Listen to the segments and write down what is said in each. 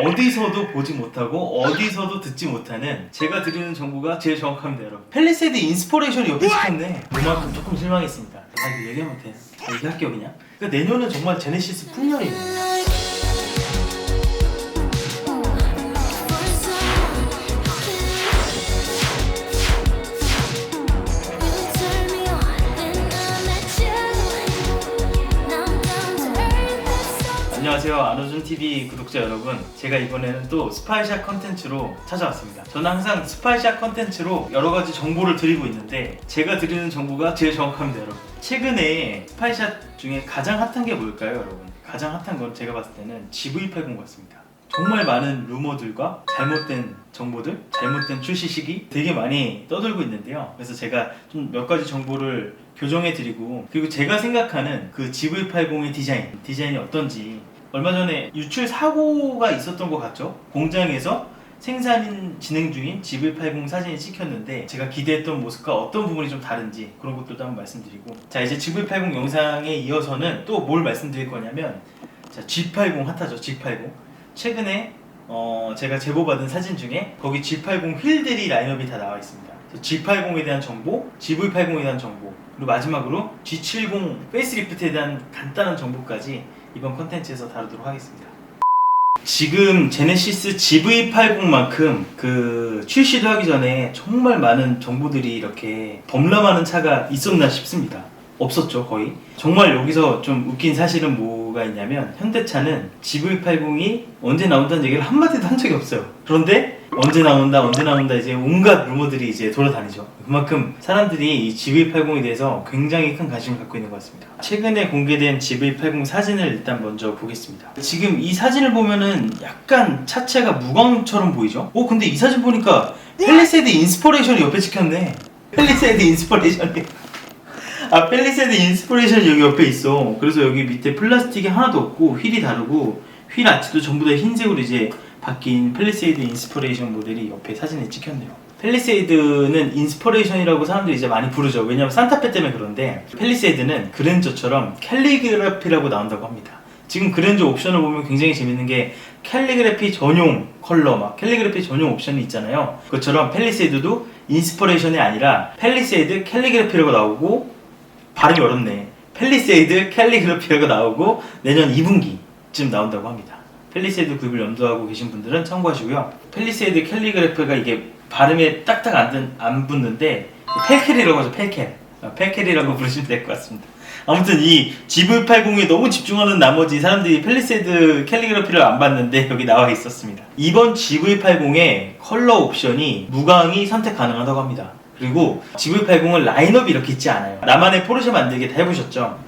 어디서도 보지 못하고 어디서도 듣지 못하는 제가 드리는 정보가 제일 정확합니다, 여러분. 펠리세이드 인스퍼레이션이 옆에 찍혔네. 그만큼 조금 실망했습니다. 이거 얘기하면 돼. 얘기할게요 그냥. 그러니까 내년은 정말 제네시스 풍년이에요. 안녕하세요, 안호준TV 구독자 여러분. 제가 이번에는 또 스파이샷 컨텐츠로 찾아왔습니다. 저는 항상 스파이샷 컨텐츠로 여러가지 정보를 드리고 있는데 제가 드리는 정보가 제일 정확합니다, 여러분. 최근에 스파이샷 중에 가장 핫한 게 뭘까요, 여러분? 가장 핫한 건 제가 봤을 때는 GV80 같습니다. 정말 많은 루머들과 잘못된 정보들, 잘못된 출시 시기 되게 많이 떠들고 있는데요. 그래서 제가 좀 몇 가지 정보를 교정해드리고, 그리고 제가 생각하는 그 GV80의 디자인이 어떤지. 얼마 전에 유출 사고가 있었던 것 같죠? 공장에서 생산 진행 중인 GV80 사진이 찍혔는데 제가 기대했던 모습과 어떤 부분이 좀 다른지 그런 것들도 한번 말씀드리고, 자, 이제 GV80 영상에 이어서는 또 뭘 말씀드릴 거냐면, 자, G80 핫하죠, G80. 최근에 제가 제보받은 사진 중에 거기 G80 휠들이 라인업이 다 나와 있습니다. G80에 대한 정보, GV80에 대한 정보, 그리고 마지막으로 G70 페이스리프트에 대한 간단한 정보까지 이번 컨텐츠에서 다루도록 하겠습니다. 지금 제네시스 GV80만큼 그 출시도 하기 전에 정말 많은 정보들이 이렇게 범람하는 차가 있었나 싶습니다. 없었죠, 거의. 정말 여기서 좀 웃긴 사실은 뭐가 있냐면, 현대차는 GV80이 언제 나온다는 얘기를 한마디도 한 적이 없어요. 그런데 언제 나온다 이제 온갖 루머들이 이제 돌아다니죠. 그만큼 사람들이 이 GV80에 대해서 굉장히 큰 관심을 갖고 있는 것 같습니다. 최근에 공개된 GV80 사진을 일단 먼저 보겠습니다. 지금 이 사진을 보면은 약간 차체가 무광처럼 보이죠? 근데 이 사진 보니까 펠리세이드 인스퍼레이션이 옆에 찍혔네. 펠리세이드 인스퍼레이션이 펠리세이드 인스퍼레이션이 여기 옆에 있어. 그래서 여기 밑에 플라스틱이 하나도 없고 휠이 다르고 휠 아치도 전부 다 흰색으로 이제 바뀐 펠리세이드 인스퍼레이션 모델이 옆에 사진에 찍혔네요. 펠리세이드는 인스퍼레이션이라고 사람들이 이제 많이 부르죠. 왜냐면 산타페 때문에. 그런데 펠리세이드는 그랜저처럼 캘리그래피라고 나온다고 합니다. 지금 그랜저 옵션을 보면 굉장히 재밌는 게 캘리그래피 전용 컬러, 캘리그래피 전용 옵션이 있잖아요. 그것처럼 펠리세이드도 인스퍼레이션이 아니라 펠리세이드 캘리그래피라고 나오고, 발음이 어렵네. 펠리세이드 캘리그래피라고 나오고 내년 2분기쯤 나온다고 합니다. 펠리세이드 구입을 염두하고 계신 분들은 참고하시고요. 펠리세이드 캘리그래피가 이게 발음에 딱딱 안 붙는데 펠켈이라고 하죠. 펠켈이라고 부르시면 될 것 같습니다. 아무튼 이 GV80에 너무 집중하는 나머지 사람들이 펠리세이드 캘리그래피를 안 봤는데 여기 나와 있었습니다. 이번 GV80의 컬러 옵션이 무광이 선택 가능하다고 합니다. 그리고 GV80은 라인업이 이렇게 있지 않아요. 나만의 포르쉐 만들기 다 해보셨죠?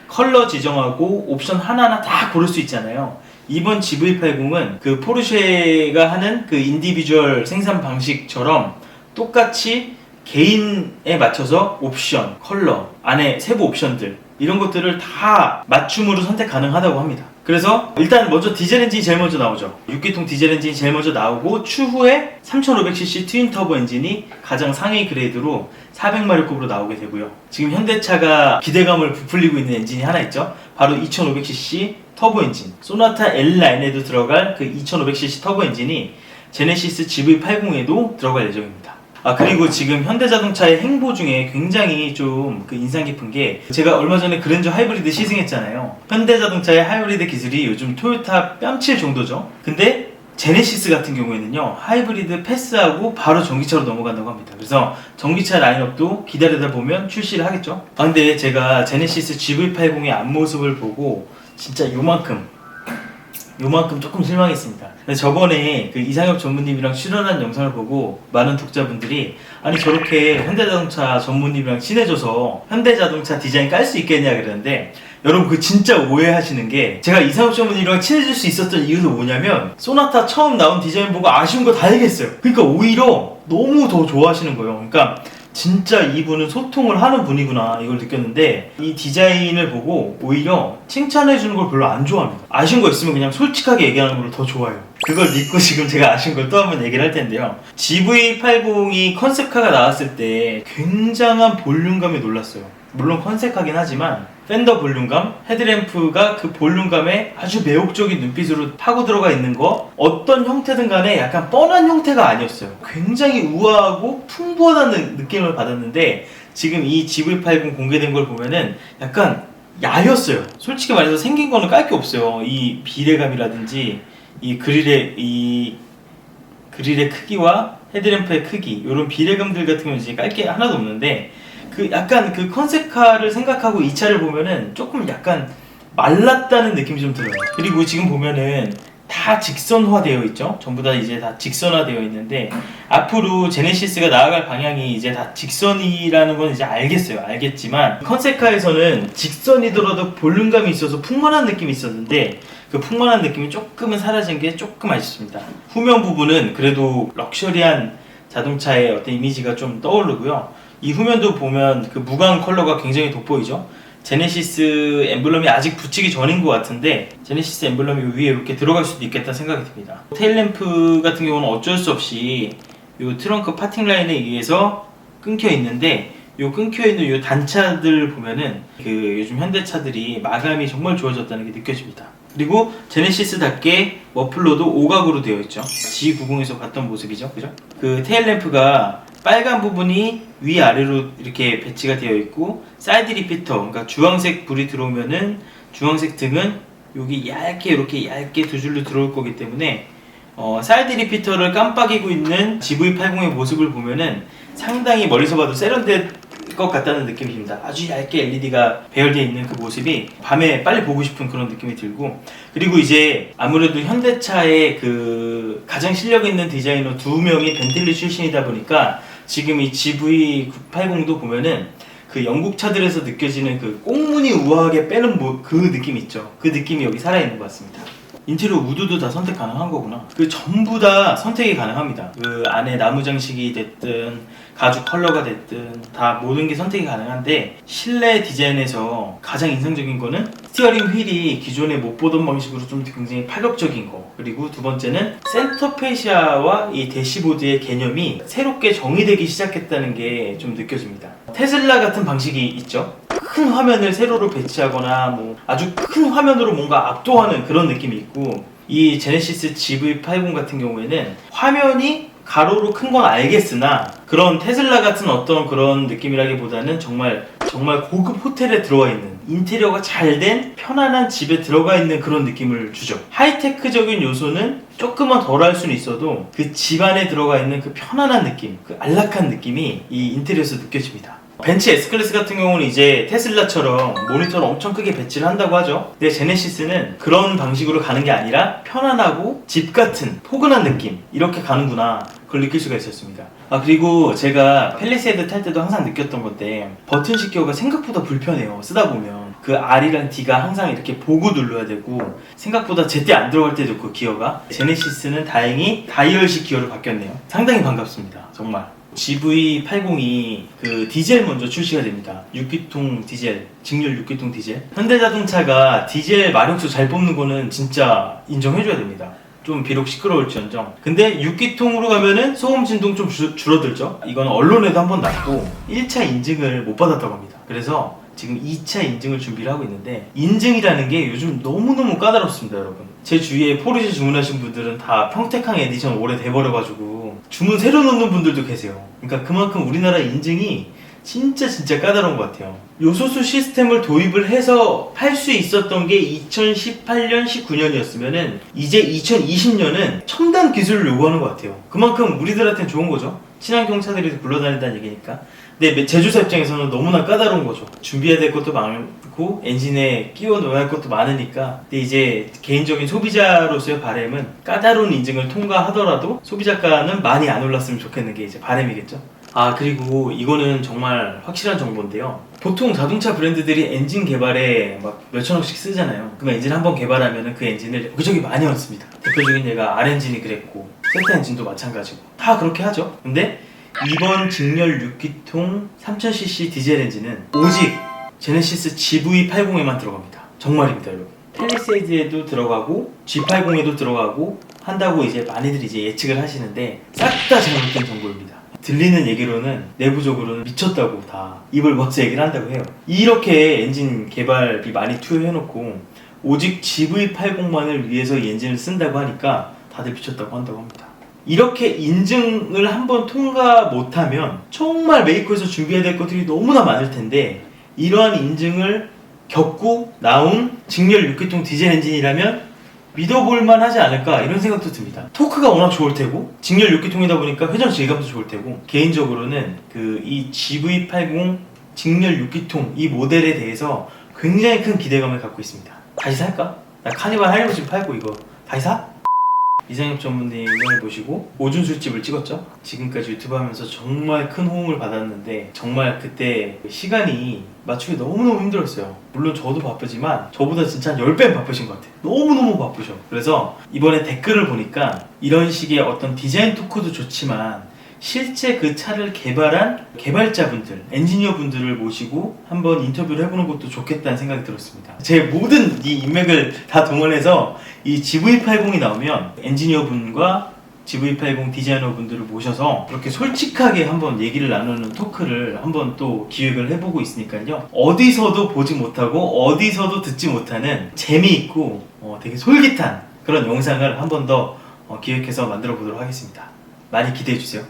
컬러 지정하고 옵션 하나하나 다 고를 수 있잖아요. 이번 GV80은 그 포르쉐가 하는 그 인디비주얼 생산 방식처럼 똑같이 개인에 맞춰서 옵션, 컬러, 안에 세부 옵션들 이런 것들을 다 맞춤으로 선택 가능하다고 합니다. 그래서 일단 먼저 디젤 엔진이 제일 먼저 나오죠. 6기통 디젤 엔진이 제일 먼저 나오고, 추후에 3500cc 트윈 터보 엔진이 가장 상위 그레이드로 400마력급으로 나오게 되고요. 지금 현대차가 기대감을 부풀리고 있는 엔진이 하나 있죠. 바로 2500cc 터보 엔진, 소나타 L9에도 들어갈 그 2500cc 터보 엔진이 제네시스 GV80에도 들어갈 예정입니다. 그리고 지금 현대자동차의 행보 중에 굉장히 좀 그 인상 깊은 게, 제가 얼마 전에 그랜저 하이브리드 시승했잖아요. 현대자동차의 하이브리드 기술이 요즘 토요타 뺨칠 정도죠. 근데 제네시스 같은 경우에는요, 하이브리드 패스하고 바로 전기차로 넘어간다고 합니다. 그래서 전기차 라인업도 기다리다 보면 출시를 하겠죠. 근데 제가 제네시스 GV80의 앞모습을 보고 진짜 요만큼 조금 실망했습니다. 저번에 그 이상엽 전무님이랑 출연한 영상을 보고 많은 독자분들이, 아니 저렇게 현대자동차 전무님이랑 친해져서 현대자동차 디자인 깔 수 있겠냐 그러는데, 여러분 그 진짜 오해하시는 게, 제가 이상엽 전무님이랑 친해질 수 있었던 이유도 뭐냐면 소나타 처음 나온 디자인 보고 아쉬운 거 다 얘기했어요. 그러니까 오히려 너무 더 좋아하시는 거예요. 그러니까 진짜 이분은 소통을 하는 분이구나 이걸 느꼈는데, 이 디자인을 보고 오히려 칭찬해주는 걸 별로 안 좋아합니다. 아쉬운 거 있으면 그냥 솔직하게 얘기하는 걸 더 좋아해요. 그걸 믿고 지금 제가 아쉬운 걸 또 한번 얘기를 할 텐데요. GV80이 컨셉카가 나왔을 때 굉장한 볼륨감에 놀랐어요. 물론 컨셉하긴 하지만 팬더 볼륨감, 헤드램프가 그 볼륨감에 아주 매혹적인 눈빛으로 파고 들어가 있는 거, 어떤 형태든 간에 약간 뻔한 형태가 아니었어요. 굉장히 우아하고 풍부하다는 느낌을 받았는데 지금 이 GV80 공개된 걸 보면은 약간 야였어요. 솔직히 말해서 생긴 거는 깔 게 없어요. 이 비례감이라든지 이 그릴의 크기와 헤드램프의 크기, 이런 비례감들 같은 경우는 이제 깔 게 하나도 없는데 그 약간 그 컨셉카를 생각하고 이 차를 보면은 조금 약간 말랐다는 느낌이 좀 들어요. 그리고 지금 보면은 다 직선화되어 있죠. 전부 다 이제 다 직선화되어 있는데 앞으로 제네시스가 나아갈 방향이 이제 다 직선이라는 건 이제 알겠지만 컨셉카에서는 직선이더라도 볼륨감이 있어서 풍만한 느낌이 있었는데 그 풍만한 느낌이 조금은 사라진 게 조금 아쉽습니다. 후면 부분은 그래도 럭셔리한 자동차의 어떤 이미지가 좀 떠오르고요. 이 후면도 보면 그 무광 컬러가 굉장히 돋보이죠. 제네시스 엠블럼이 아직 붙이기 전인 것 같은데 제네시스 엠블럼이 위에 이렇게 들어갈 수도 있겠다 생각이 듭니다. 테일램프 같은 경우는 어쩔 수 없이 이 트렁크 파팅 라인에 의해서 끊겨 있는데 이 끊겨 있는 이 단차들 보면은 그 요즘 현대차들이 마감이 정말 좋아졌다는 게 느껴집니다. 그리고 제네시스답게 머플러도 오각으로 되어 있죠. G90에서 봤던 모습이죠, 그죠? 그 테일램프가 빨간 부분이 위아래로 이렇게 배치가 되어 있고 사이드 리피터, 그러니까 주황색 불이 들어오면은 주황색 등은 여기 이렇게 얇게 두 줄로 들어올 거기 때문에 사이드 리피터를 깜빡이고 있는 GV80의 모습을 보면은 상당히 멀리서 봐도 세련될 것 같다는 느낌이 듭니다. 아주 얇게 LED가 배열되어 있는 그 모습이 밤에 빨리 보고 싶은 그런 느낌이 들고, 그리고 이제 아무래도 현대차의 그 가장 실력 있는 디자이너 두 명이 벤틀리 출신이다 보니까 지금 이 GV80도 보면은 그 영국 차들에서 느껴지는 그 꽁무니 우아하게 빼는 그 느낌 있죠. 그 느낌이 여기 살아있는 것 같습니다. 인테리어 우드도 다 선택 가능한 거구나. 그 전부 다 선택이 가능합니다. 그 안에 나무 장식이 됐든 가죽 컬러가 됐든 다 모든 게 선택이 가능한데 실내 디자인에서 가장 인상적인 거는 스티어링 휠이 기존에 못 보던 방식으로 좀 굉장히 파격적인 거, 그리고 두 번째는 센터 페시아와 이 대시보드의 개념이 새롭게 정의되기 시작했다는 게 좀 느껴집니다. 테슬라 같은 방식이 있죠. 큰 화면을 세로로 배치하거나 뭐 아주 큰 화면으로 뭔가 압도하는 그런 느낌이 있고, 이 제네시스 GV80 같은 경우에는 화면이 가로로 큰 건 알겠으나 그런 테슬라 같은 어떤 그런 느낌이라기보다는 정말 고급 호텔에 들어와 있는, 인테리어가 잘 된 편안한 집에 들어가 있는 그런 느낌을 주죠. 하이테크적인 요소는 조금은 덜 할 수는 있어도 그 집 안에 들어가 있는 그 편안한 느낌, 그 안락한 느낌이 이 인테리어에서 느껴집니다. 벤츠 S클래스 같은 경우는 이제 테슬라처럼 모니터를 엄청 크게 배치를 한다고 하죠. 근데 제네시스는 그런 방식으로 가는 게 아니라 편안하고 집 같은 포근한 느낌, 이렇게 가는구나, 그걸 느낄 수가 있었습니다. 그리고 제가 팰리세이드 탈 때도 항상 느꼈던 건데 버튼식 기어가 생각보다 불편해요. 쓰다 보면 그 R이랑 D가 항상 이렇게 보고 눌러야 되고 생각보다 제때 안 들어갈 때도 있고 기어가. 제네시스는 다행히 다이얼식 기어로 바뀌었네요. 상당히 반갑습니다, 정말. GV80이 그 디젤 먼저 출시가 됩니다. 6기통 디젤, 직렬 6기통 디젤. 현대자동차가 디젤 마력수 잘 뽑는 거는 진짜 인정해줘야 됩니다. 좀 비록 시끄러울지언정. 근데 6기통으로 가면은 소음 진동 좀 줄어들죠. 이건 언론에도 한번 났고 1차 인증을 못 받았다고 합니다. 그래서 지금 2차 인증을 준비를 하고 있는데, 인증이라는 게 요즘 너무너무 까다롭습니다, 여러분. 제 주위에 포르쉐 주문하신 분들은 다 평택항 에디션 오래 돼버려가지고 주문 새로 넣는 분들도 계세요. 그러니까 그만큼 우리나라 인증이 진짜 까다로운 것 같아요. 요소수 시스템을 도입을 해서 할 수 있었던 게 2018년, 19년이었으면은 이제 2020년은 첨단 기술을 요구하는 것 같아요. 그만큼 우리들한테는 좋은 거죠. 친환경 차들이 굴러다닌다는 얘기니까. 근데 제조사 입장에서는 너무나 까다로운 거죠. 준비해야 될 것도 많고 엔진에 끼워 넣어야 할 것도 많으니까. 근데 이제 개인적인 소비자로서의 바람은 까다로운 인증을 통과하더라도 소비자가는 많이 안 올랐으면 좋겠는 게 이제 바람이겠죠. 그리고 이거는 정말 확실한 정보인데요. 보통 자동차 브랜드들이 엔진 개발에 막 몇천억씩 쓰잖아요. 그럼 엔진 한번 개발하면 그 엔진을 여기저기 많이 넣습니다. 대표적인 예가 R엔진이 그랬고 세타 엔진도 마찬가지고 다 그렇게 하죠. 근데 이번 직렬 6기통 3000cc 디젤 엔진은 오직 제네시스 GV80에만 들어갑니다. 정말입니다, 여러분. 팰리세이드에도 들어가고 G80에도 들어가고 한다고 이제 많이들 이제 예측을 하시는데 싹 다 잘못된 정보입니다. 들리는 얘기로는 내부적으로는 미쳤다고 다 입을 벌려서 얘기를 한다고 해요. 이렇게 엔진 개발비 많이 투여해놓고 오직 GV80만을 위해서 이 엔진을 쓴다고 하니까 다들 미쳤다고 한다고 합니다. 이렇게 인증을 한번 통과 못하면 정말 메이커에서 준비해야 될 것들이 너무나 많을 텐데, 이러한 인증을 겪고 나온 직렬 6기통 디젤 엔진이라면 믿어볼만 하지 않을까, 이런 생각도 듭니다. 토크가 워낙 좋을 테고 직렬 6기통이다 보니까 회전 질감도 좋을 테고, 개인적으로는 이 GV80 직렬 6기통 이 모델에 대해서 굉장히 큰 기대감을 갖고 있습니다. 다시 살까? 나 카니발 하이브 지금 팔고 이거 다시 사? 이상엽 전무님을 모시고 오준 술집을 찍었죠. 지금까지 유튜브 하면서 정말 큰 호응을 받았는데, 정말 그때 시간이 맞추기 너무너무 힘들었어요. 물론 저도 바쁘지만 저보다 진짜 한 10배 바쁘신 것 같아요. 너무너무 바쁘셔. 그래서 이번에 댓글을 보니까 이런 식의 어떤 디자인 토크도 좋지만 실제 그 차를 개발한 개발자분들, 엔지니어분들을 모시고 한번 인터뷰를 해보는 것도 좋겠다는 생각이 들었습니다. 제 모든 이 인맥을 다 동원해서 이 GV80이 나오면 엔지니어분과 GV80 디자이너분들을 모셔서 그렇게 솔직하게 한번 얘기를 나누는 토크를 한번 또 기획을 해보고 있으니까요. 어디서도 보지 못하고 어디서도 듣지 못하는 재미있고 되게 솔깃한 그런 영상을 한 번 더 기획해서 만들어 보도록 하겠습니다. 많이 기대해주세요.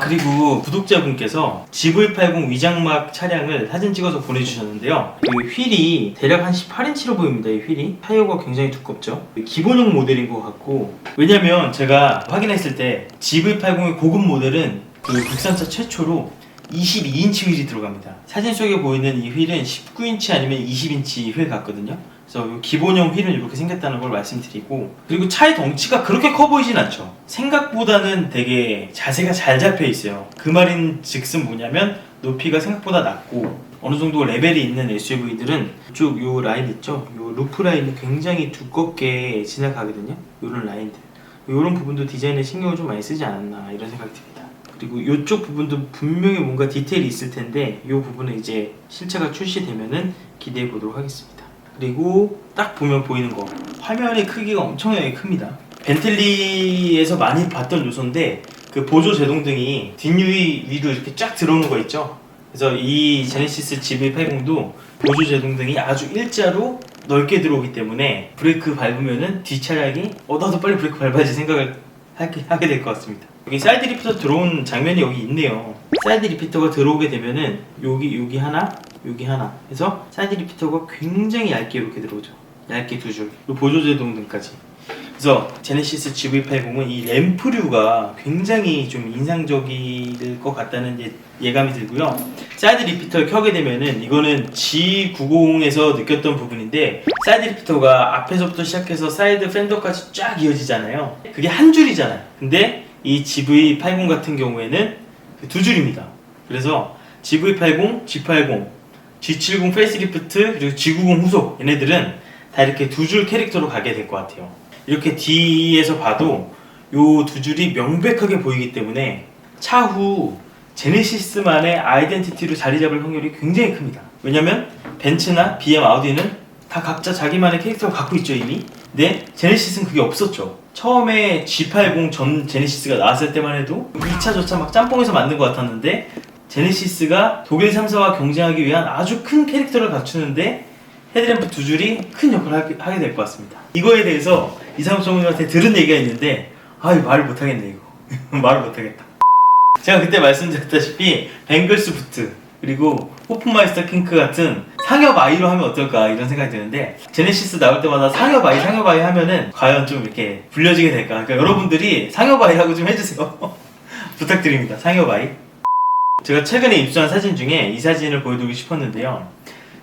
그리고 구독자분께서 GV80 위장막 차량을 사진 찍어서 보내주셨는데요. 이 휠이 대략 한 18인치로 보입니다. 이 휠이 타이어가 굉장히 두껍죠. 기본형 모델인 것 같고, 왜냐면 제가 확인했을 때 GV80의 고급 모델은 국산차 최초로 22인치 휠이 들어갑니다. 사진 속에 보이는 이 휠은 19인치 아니면 20인치 휠 같거든요. 그래서 기본형 휠은 이렇게 생겼다는 걸 말씀드리고, 그리고 차의 덩치가 그렇게 커 보이진 않죠. 생각보다는 되게 자세가 잘 잡혀 있어요. 그 말인 즉슨 뭐냐면 높이가 생각보다 낮고 어느 정도 레벨이 있는 SUV들은 이쪽 요 라인 있죠? 요 루프 라인이 굉장히 두껍게 지나가거든요. 요런 라인들, 요런 부분도 디자인에 신경을 좀 많이 쓰지 않았나, 이런 생각이 듭니다. 그리고 이쪽 부분도 분명히 뭔가 디테일이 있을 텐데, 이 부분은 이제 실차가 출시되면은 기대해 보도록 하겠습니다. 그리고 딱 보면 보이는 거, 화면의 크기가 엄청나게 큽니다. 벤틀리에서 많이 봤던 요소인데, 그 보조 제동등이 뒷유리 위로 이렇게 쫙 들어오는 거 있죠. 그래서 이 제네시스 GV80도 보조 제동등이 아주 일자로 넓게 들어오기 때문에 브레이크 밟으면은 뒷차량이 나도 빨리 브레이크 밟아야지 생각을 하게 될 것 같습니다. 여기 사이드 리피터 들어온 장면이 여기 있네요. 사이드 리피터가 들어오게 되면은 여기 하나, 여기 하나 해서 사이드 리피터가 굉장히 얇게 이렇게 들어오죠. 얇게 두 줄, 보조 제동등까지. 그래서 제네시스 GV80은 이 램프류가 굉장히 좀 인상적일 것 같다는 예감이 들고요. 사이드 리피터를 켜게 되면은, 이거는 G90에서 느꼈던 부분인데, 사이드 리피터가 앞에서부터 시작해서 사이드 팬더까지 쫙 이어지잖아요. 그게 한 줄이잖아요. 근데 이 GV80 같은 경우에는 두 줄입니다. 그래서 GV80, G80, G70 페이스리프트, 그리고 G90 후속, 얘네들은 다 이렇게 두 줄 캐릭터로 가게 될 것 같아요. 이렇게 뒤에서 봐도 요 두 줄이 명백하게 보이기 때문에 차후 제네시스만의 아이덴티티로 자리 잡을 확률이 굉장히 큽니다. 왜냐면 벤츠나 BM, 아우디는 다 각자 자기만의 캐릭터를 갖고 있죠, 이미. 근데 제네시스는 그게 없었죠. 처음에 G80 전 제네시스가 나왔을 때만 해도 이 차 저 차 막 짬뽕해서 만든 것 같았는데, 제네시스가 독일 3사와 경쟁하기 위한 아주 큰 캐릭터를 갖추는데 헤드램프 두 줄이 큰 역할을 하게 될 것 같습니다. 이거에 대해서 이상엽 전무님한테 들은 얘기가 있는데, 이거 말을 못하겠네, 이거. 말을 못하겠다. 제가 그때 말씀드렸다시피 뱅글스 부트, 그리고 호프마이스터 킹크 같은 상엽 아이로 하면 어떨까, 이런 생각이 드는데, 제네시스 나올 때마다 상엽 아이 하면은 과연 좀 이렇게 불려지게 될까. 그러니까 여러분들이 상엽 아이라고 좀 해주세요. 부탁드립니다. 상엽 아이. 제가 최근에 입수한 사진 중에 이 사진을 보여드리고 싶었는데요.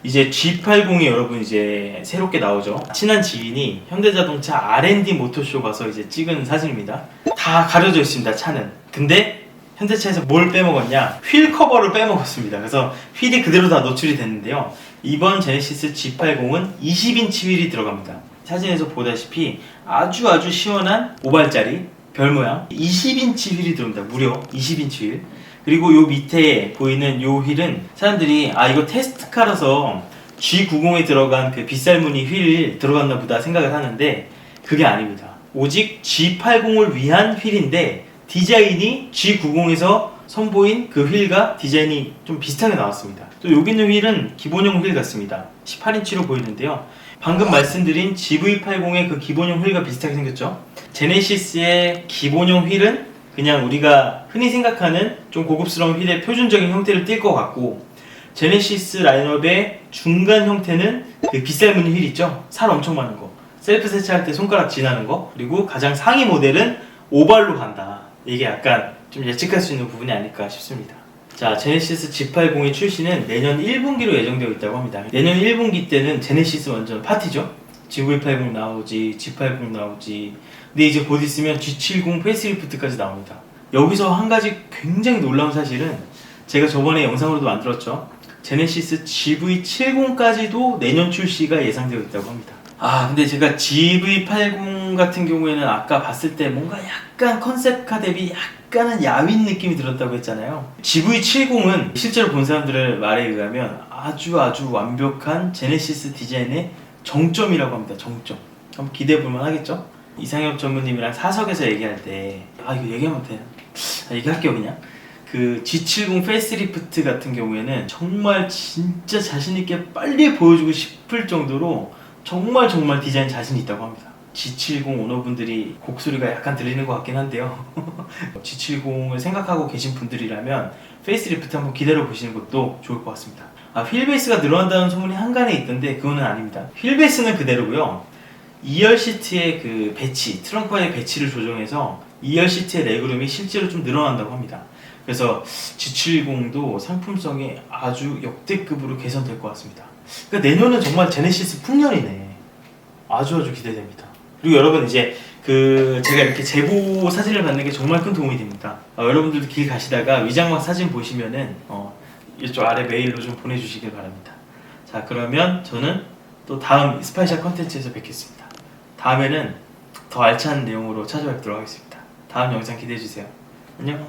이제 G80이 여러분 이제 새롭게 나오죠. 친한 지인이 현대자동차 R&D 모터쇼 가서 이제 찍은 사진입니다. 다 가려져 있습니다, 차는. 근데 현대차에서 뭘 빼먹었냐? 휠 커버를 빼먹었습니다. 그래서 휠이 그대로 다 노출이 됐는데요. 이번 제네시스 G80은 20인치 휠이 들어갑니다. 사진에서 보다시피 아주 시원한 오발짜리 별 모양 20인치 휠이 들어옵니다. 무려 20인치 휠. 그리고 요 밑에 보이는 요 휠은 사람들이 이거 테스트카라서 G90에 들어간 그 빗살무늬 휠 들어갔나 보다 생각을 하는데, 그게 아닙니다. 오직 G80을 위한 휠인데 디자인이 G90에서 선보인 그 휠과 디자인이 좀 비슷하게 나왔습니다. 또 여기 있는 휠은 기본형 휠 같습니다. 18인치로 보이는데요. 방금 말씀드린 GV80의 그 기본형 휠과 비슷하게 생겼죠. 제네시스의 기본형 휠은 그냥 우리가 흔히 생각하는 좀 고급스러운 휠의 표준적인 형태를 띌 것 같고, 제네시스 라인업의 중간 형태는 그 빗살무늬 휠 있죠? 살 엄청 많은 거, 셀프 세차할 때 손가락 지나는 거, 그리고 가장 상위 모델은 오발로 간다. 이게 약간 좀 예측할 수 있는 부분이 아닐까 싶습니다. 자, 제네시스 G80의 출시는 내년 1분기로 예정되어 있다고 합니다. 내년 1분기 때는 제네시스 완전 파티죠. GV80 나오지, G80 나오지. 근데 이제 곧 있으면 G70 페이스리프트까지 나옵니다. 여기서 한 가지 굉장히 놀라운 사실은, 제가 저번에 영상으로도 만들었죠. 제네시스 GV70까지도 내년 출시가 예상되어 있다고 합니다. 근데 제가 GV80 같은 경우에는 아까 봤을 때 뭔가 약간 컨셉카 대비 약간은 야윈 느낌이 들었다고 했잖아요. GV70은 실제로 본 사람들의 말에 의하면 아주 완벽한 제네시스 디자인의 정점이라고 합니다. 정점. 한번 기대해 볼만 하겠죠? 이상엽 전무님이랑 사석에서 얘기할 때, 이거 얘기하면 되나? 얘기할게요 그냥. 그 G70 페이스리프트 같은 경우에는 정말 진짜 자신있게 빨리 보여주고 싶을 정도로 정말 디자인 자신이 있다고 합니다. G70 오너분들이 곡소리가 약간 들리는 것 같긴 한데요. G70을 생각하고 계신 분들이라면 페이스리프트 한번 기다려 보시는 것도 좋을 것 같습니다. 휠베이스가 늘어난다는 소문이 한간에 있던데 그거는 아닙니다. 휠베이스는 그대로고요. 2열 시트의 그 배치, 트렁크와의 배치를 조정해서 2열 시트의 레그룸이 실제로 좀 늘어난다고 합니다. 그래서 G70도 상품성이 아주 역대급으로 개선될 것 같습니다. 그러니까 내년은 정말 제네시스 풍년이네. 아주 기대됩니다. 그리고 여러분, 이제 제가 이렇게 제보 사진을 받는 게 정말 큰 도움이 됩니다. 여러분들도 길 가시다가 위장막 사진 보시면은 이쪽 아래 메일로 좀 보내주시길 바랍니다. 자, 그러면 저는 또 다음 스파이샤 컨텐츠에서 뵙겠습니다. 다음에는 더 알찬 내용으로 찾아뵙도록 하겠습니다. 다음 영상 기대해주세요. 안녕.